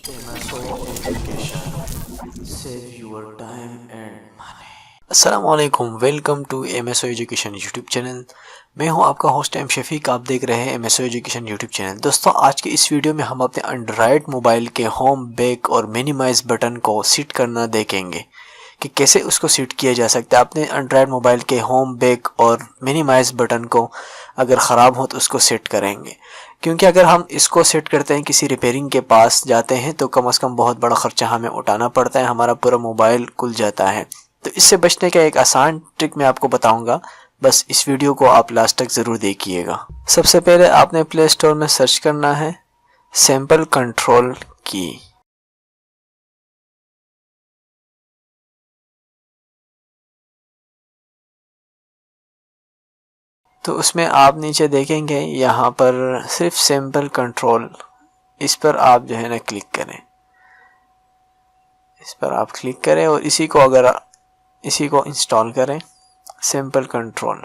MSO Education Save your time and money। अस्सलामुअलैकुम, welcome to MSO education YouTube channel. मैं हूं आपका host M Shafiq. आप देख रहे हैं MSO एजुकेशन यूट्यूब चैनल। दोस्तों, आज के इस वीडियो में हम अपने एंड्रॉयड मोबाइल के होम, बैक और मिनिमाइज बटन को सेट करना देखेंगे कि कैसे उसको सेट किया जा सकता है। अपने एंड्रॉयड मोबाइल के होम, बैक और मिनिमाइज बटन को अगर ख़राब हो तो उसको सेट करेंगे, क्योंकि अगर हम इसको सेट करते हैं किसी रिपेयरिंग के पास जाते हैं तो कम से कम बहुत बड़ा ख़र्चा हमें उठाना पड़ता है, हमारा पूरा मोबाइल खुल जाता है। तो इससे बचने का एक आसान ट्रिक मैं आपको बताऊंगा, बस इस वीडियो को आप लास्ट तक ज़रूर देखिएगा। सबसे पहले आपने प्ले स्टोर में सर्च करना है सैम्पल कंट्रोल की। तो उसमें आप नीचे देखेंगे यहाँ पर सिर्फ सैम्पल कंट्रोल, इस पर आप जो है ना क्लिक करें। इस पर आप क्लिक करें और इसी को इंस्टॉल करें। सैम्पल कंट्रोल,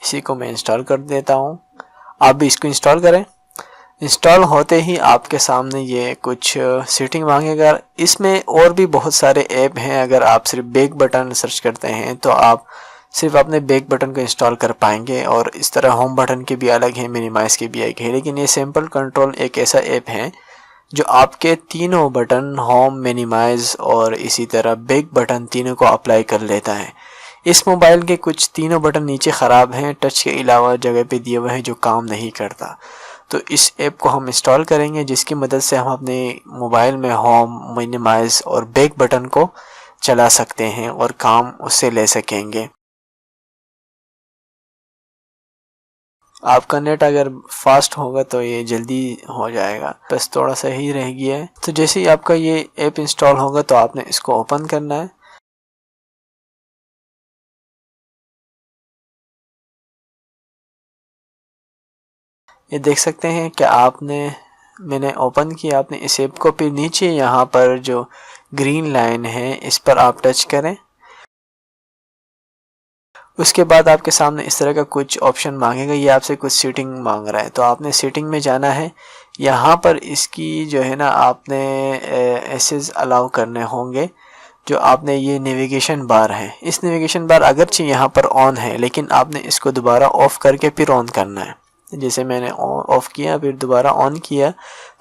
इसी को मैं इंस्टॉल कर देता हूँ। आप भी इसको इंस्टॉल करें। इंस्टॉल होते ही आपके सामने ये कुछ सेटिंग मांगेगा। इसमें और भी बहुत सारे ऐप हैं। अगर आप सिर्फ बैक बटन सर्च करते हैं तो आप सिर्फ अपने बैक बटन को इंस्टॉल कर पाएंगे, और इस तरह होम बटन के भी अलग हैं, मिनिमाइज के भी अलग है। लेकिन ये सैम्पल कंट्रोल एक ऐसा ऐप है जो आपके तीनों बटन, होम, मिनिमाइज और इसी तरह बैक बटन, तीनों को अप्लाई कर लेता है। इस मोबाइल के कुछ तीनों बटन नीचे ख़राब हैं, टच के अलावा जगह पे दिए हुए हैं, जो काम नहीं करता। तो इस ऐप को हम इंस्टॉल करेंगे, जिसकी मदद से हम अपने मोबाइल में होम, मिनिमाइज और बैक बटन को चला सकते हैं और काम उससे ले सकेंगे। आपका नेट अगर फास्ट होगा तो ये जल्दी हो जाएगा, बस थोड़ा सा ही रह गया है। तो जैसे ही आपका ये ऐप इंस्टॉल होगा तो आपने इसको ओपन करना है। ये देख सकते हैं कि मैंने ओपन किया। आपने इस ऐप को, फिर नीचे यहाँ पर जो ग्रीन लाइन है इस पर आप टच करें। उसके बाद आपके सामने इस तरह का कुछ ऑप्शन मांगेगा। ये आपसे कुछ सेटिंग मांग रहा है, तो आपने सेटिंग में जाना है। यहाँ पर इसकी जो है ना, आपने एसेस अलाउ करने होंगे। जो आपने ये नेविगेशन बार है, इस नेविगेशन बार अगरचे यहाँ पर ऑन है, लेकिन आपने इसको दोबारा ऑफ करके फिर ऑन करना है। जैसे मैंने ऑफ किया फिर दोबारा ऑन किया,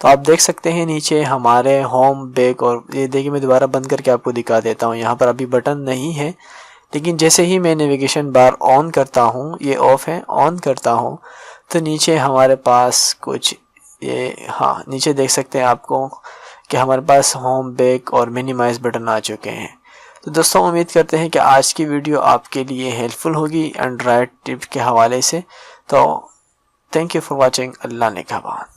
तो आप देख सकते हैं नीचे हमारे होम, बैक और ये देखिए, मैं दोबारा बंद करके आपको दिखा देता हूँ। यहाँ पर अभी बटन नहीं है, लेकिन जैसे ही मैं नेविगेशन बार ऑन करता हूँ, ये ऑफ है, ऑन करता हूँ तो नीचे हमारे पास कुछ ये, हाँ, नीचे देख सकते हैं आपको कि हमारे पास होम, बैक और मिनिमाइज बटन आ चुके हैं। तो दोस्तों, उम्मीद करते हैं कि आज की वीडियो आपके लिए हेल्पफुल होगी एंड्रॉयड टिप के हवाले से। तो थैंक यू फॉर वॉचिंग। अल्लाह ने कहा।